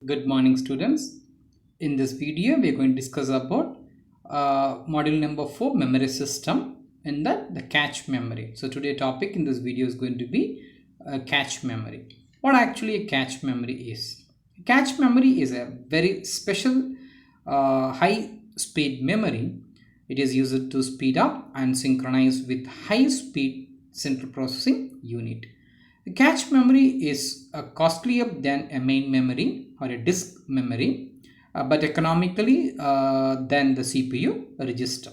Good morning, students. In this video, we are going to discuss about module number 4, memory system, and that the cache memory. So today topic in this video is going to be cache memory. What actually a cache memory is? Cache memory is a very special high speed memory. It is used to speed up and synchronize with high speed central processing unit. A cache memory is costlier than a main memory or a disk memory, but economically than the CPU register.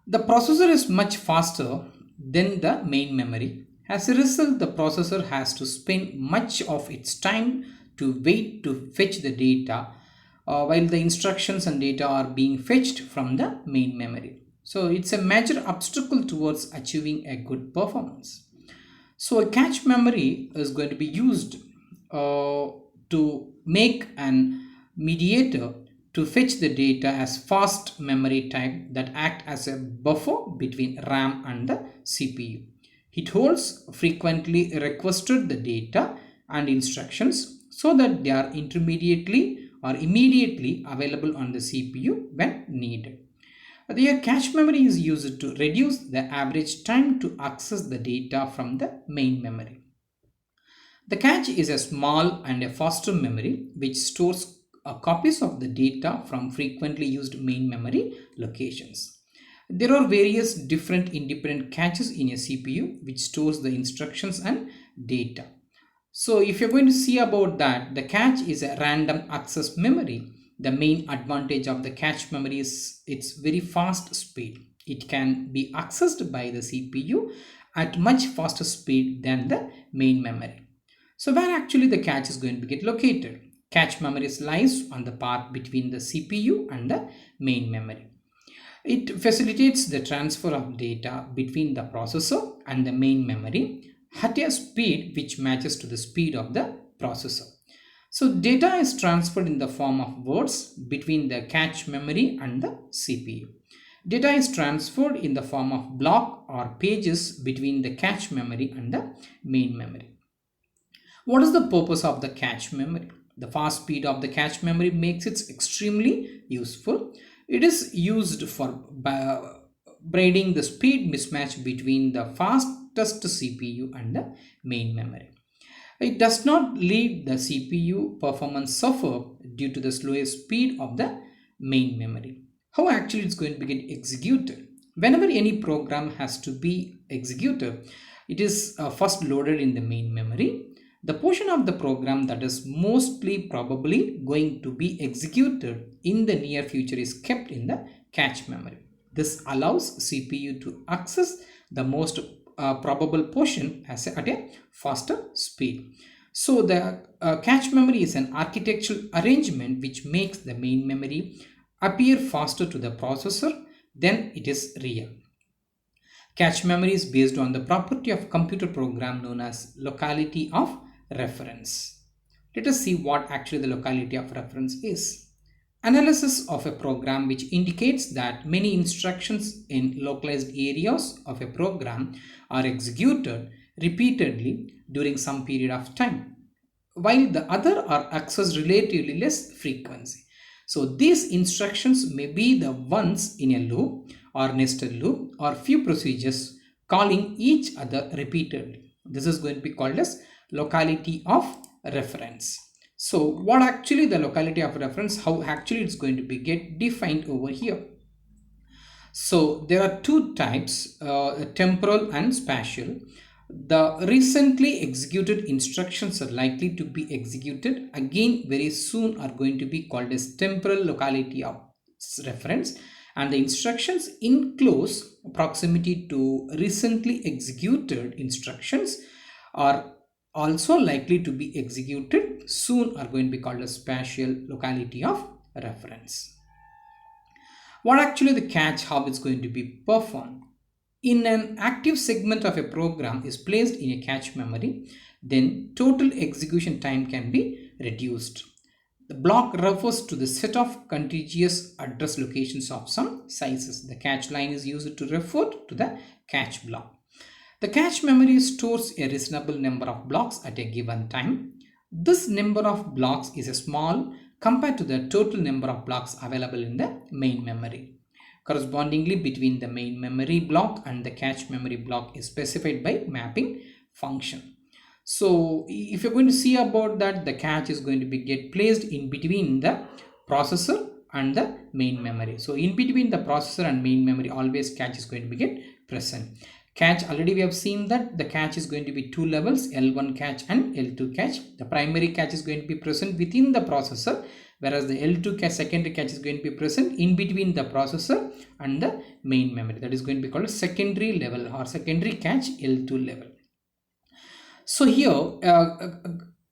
The processor is much faster than the main memory. As a result, the processor has to spend much of its time to wait to fetch the data while the instructions and data are being fetched from the main memory. So it's a major obstacle towards achieving a good performance. So a cache memory is going to be used to make an mediator to fetch the data as fast memory type that act as a buffer between RAM and the CPU. It holds frequently requested the data and instructions so that they are intermediately or immediately available on the CPU when needed. The cache memory is used to reduce the average time to access the data from the main memory. The cache is a small and a faster memory which stores copies of the data from frequently used main memory locations. There are various different independent caches in a CPU which stores the instructions and data. So if you're going to see about that, the cache is a random access memory. The main advantage of the cache memory is its very fast speed. It can be accessed by the CPU at much faster speed than the main memory. So where actually the cache is going to get located? Cache memory lies on the path between the CPU and the main memory. It facilitates the transfer of data between the processor and the main memory at a speed which matches to the speed of the processor. So data is transferred in the form of words between the cache memory and the CPU. Data is transferred in the form of block or pages between the cache memory and the main memory. What is the purpose of the cache memory? The fast speed of the cache memory makes it extremely useful. It is used for braiding the speed mismatch between the fastest CPU and the main memory. It does not leave the CPU performance suffer due to the slower speed of the main memory. How actually it's going to get executed? Whenever any program has to be executed, it is first loaded in the main memory. The portion of the program that is mostly probably going to be executed in the near future is kept in the cache memory. This allows CPU to access the most probable portion at a faster speed. So the cache memory is an architectural arrangement which makes the main memory appear faster to the processor than it is real. Cache memory is based on the property of computer program known as locality of reference. Let us see what actually the locality of reference is. Analysis of a program which indicates that many instructions in localized areas of a program are executed repeatedly during some period of time, while the other are accessed relatively less frequency. So these instructions may be the ones in a loop or nested loop or few procedures calling each other repeatedly. This is going to be called as locality of reference. So what actually the locality of reference, how actually it's going to be get defined over here. So there are two types, temporal and spatial. The recently executed instructions are likely to be executed again very soon are going to be called as temporal locality of reference, and the instructions in close proximity to recently executed instructions are also likely to be executed soon are going to be called as spatial locality of reference. What actually the cache, how it's going to be performed? In an active segment of a program is placed in a cache memory, then total execution time can be reduced. The block refers to the set of contiguous address locations of some sizes. The cache line is used to refer to the cache block. The cache memory stores a reasonable number of blocks at a given time. This number of blocks is a small compared to the total number of blocks available in the main memory. Correspondingly, between the main memory block and the cache memory block is specified by mapping function. So if you're going to see about that, the cache is going to be get placed in between the processor and the main memory. So in between the processor and main memory, always cache is going to be get present. Cache, already we have seen that the cache is going to be two levels, L1 cache and L2 cache. The primary cache is going to be present within the processor, whereas the L2 cache, secondary cache, is going to be present in between the processor and the main memory. That is going to be called a secondary level or secondary cache, L2 level. So here,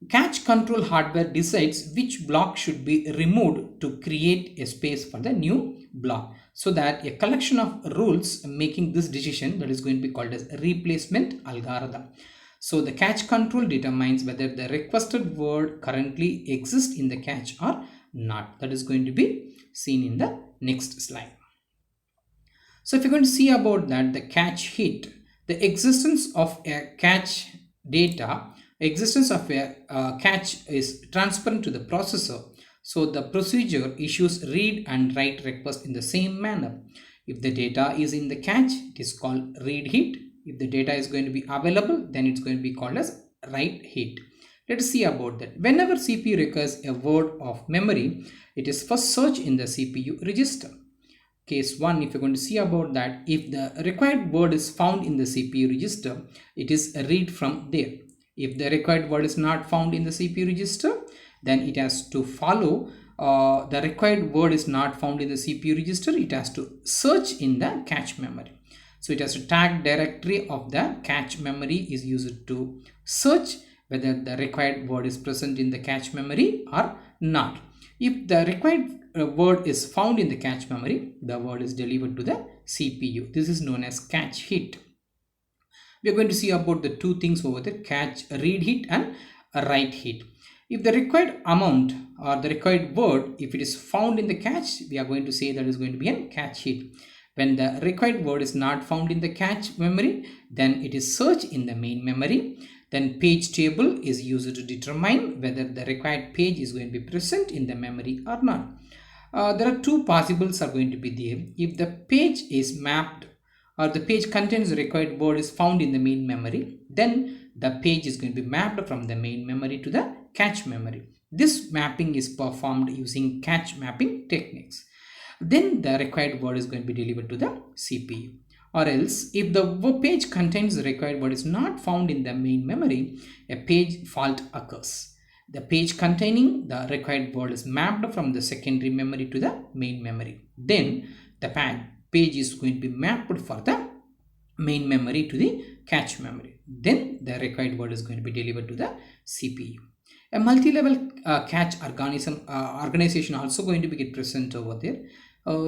cache control hardware decides which block should be removed to create a space for the new block. So that a collection of rules making this decision, that is going to be called as replacement algorithm. So the cache control determines whether the requested word currently exists in the cache or not. That is going to be seen in the next slide. So if you're going to see about that, the cache hit, the existence of a cache data, existence of a cache is transparent to the processor. So the procedure issues read and write request in the same manner. If the data is in the cache, it is called read hit. If the data is going to be available, then it's going to be called as write hit. Let us see about that. Whenever CPU requires a word of memory, it is first searched in the CPU register. Case 1, if you're going to see about that, if the required word is found in the CPU register, it is a read from there. If the required word is not found in the CPU register, then it has to follow the required word is not found in the CPU register, it has to search in the cache memory. So it has to tag directory of the cache memory is used to search whether the required word is present in the cache memory or not. If the required word is found in the cache memory, the word is delivered to the CPU. This is known as cache hit. We are going to see about the two things over there, cache read hit and write hit. If the required amount or the required word, if it is found in the cache, we are going to say that is going to be a cache hit. When the required word is not found in the cache memory, then it is searched in the main memory. Then page table is used to determine whether the required page is going to be present in the memory or not. There are two possibles are going to be there. If the page is mapped or the page contains the required word is found in the main memory, then the page is going to be mapped from the main memory to the cache memory. This mapping is performed using cache mapping techniques. Then the required word is going to be delivered to the CPU. Or else, if the page contains the required word is not found in the main memory, a page fault occurs. The page containing the required word is mapped from the secondary memory to the main memory. Then the page is going to be mapped for the main memory to the cache memory. Then the required word is going to be delivered to the CPU. A multi-level cache organization also going to be get present over there.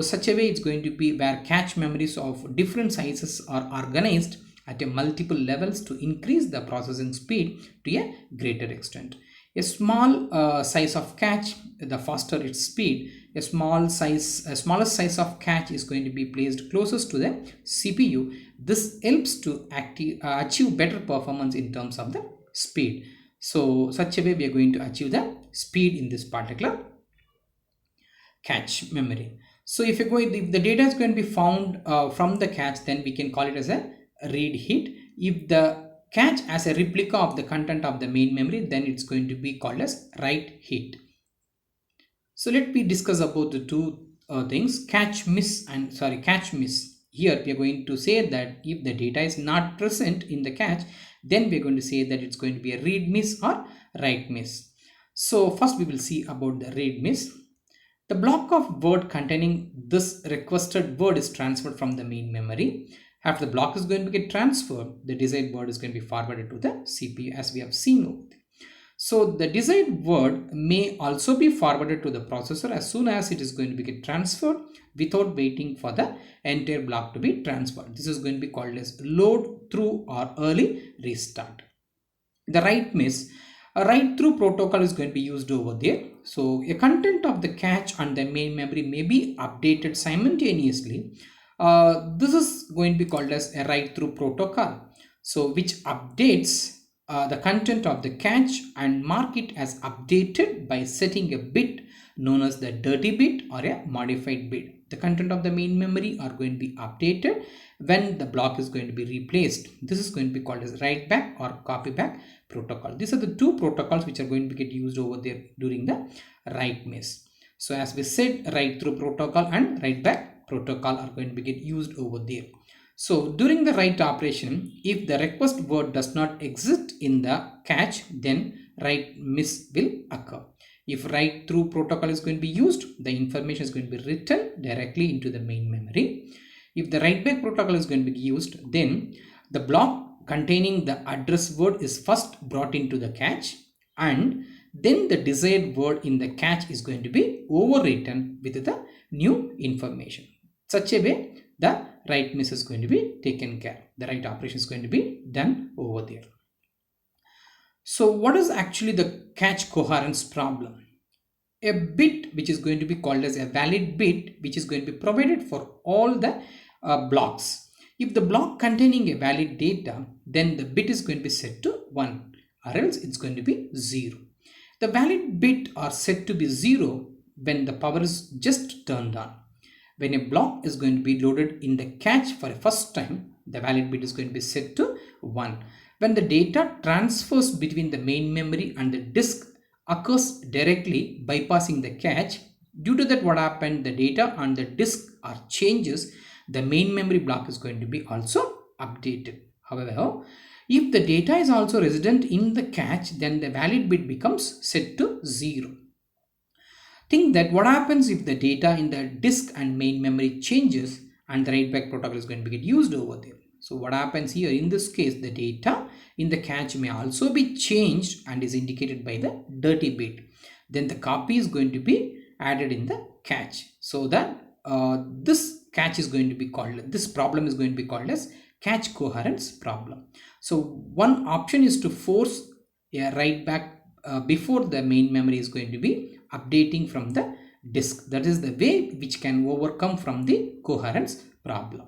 Such a way it's going to be where cache memories of different sizes are organized at a multiple levels to increase the processing speed to a greater extent. A small size of cache, the faster its speed. A smallest size of cache is going to be placed closest to the CPU. This helps to achieve better performance in terms of the speed. So such a way we are going to achieve the speed in this particular cache memory. So if the data is going to be found from the cache, then we can call it as a read hit. If the cache as a replica of the content of the main memory, then it's going to be called as write hit. So let me discuss about the two things, cache miss. Here we are going to say that if the data is not present in the cache, then we are going to say that it's going to be a read miss or write miss. So first we will see about the read miss. The block of word containing this requested word is transferred from the main memory. After the block is going to get transferred, the desired word is going to be forwarded to the CPU as we have seen over there. So the desired word may also be forwarded to the processor as soon as it is going to be get transferred without waiting for the entire block to be transferred. This is going to be called as load through or early restart. The write miss, a write through protocol is going to be used over there. So a content of the cache and the main memory may be updated simultaneously. This is going to be called as a write through protocol. So which updates the content of the cache and mark it as updated by setting a bit known as the dirty bit or a modified bit. The content of the main memory are going to be updated when the block is going to be replaced. This is going to be called as write back or copy back protocol. These are the two protocols which are going to get used over there during the write miss. So as we said, write through protocol and write back protocol are going to be get used over there. So during the write operation, if the request word does not exist in the cache, then write miss will occur. If write through protocol is going to be used, the information is going to be written directly into the main memory. If the write back protocol is going to be used, then the block containing the address word is first brought into the cache, and then the desired word in the cache is going to be overwritten with the new information. Such a way, the write miss is going to be taken care. The write operation is going to be done over there. So what is actually the cache coherence problem? A bit which is going to be called as a valid bit, which is going to be provided for all the blocks. If the block containing a valid data, then the bit is going to be set to 1, or else it's going to be 0. The valid bit are set to be 0 when the power is just turned on. When a block is going to be loaded in the cache for a first time, the valid bit is going to be set to 1. When the data transfers between the main memory and the disk occurs directly bypassing the cache, due to that what happened, the data on the disk are changes, the main memory block is going to be also updated. However, if the data is also resident in the cache, then the valid bit becomes set to 0. Think that what happens if the data in the disk and main memory changes and the write back protocol is going to be used over there. So what happens here in this case, the data in the cache may also be changed and is indicated by the dirty bit. Then the copy is going to be added in the cache. So that this cache is going to be called, this problem is going to be called as cache coherence problem. So one option is to force a write back before the main memory is going to be updating from the disk. That is the way which can overcome from the coherence problem.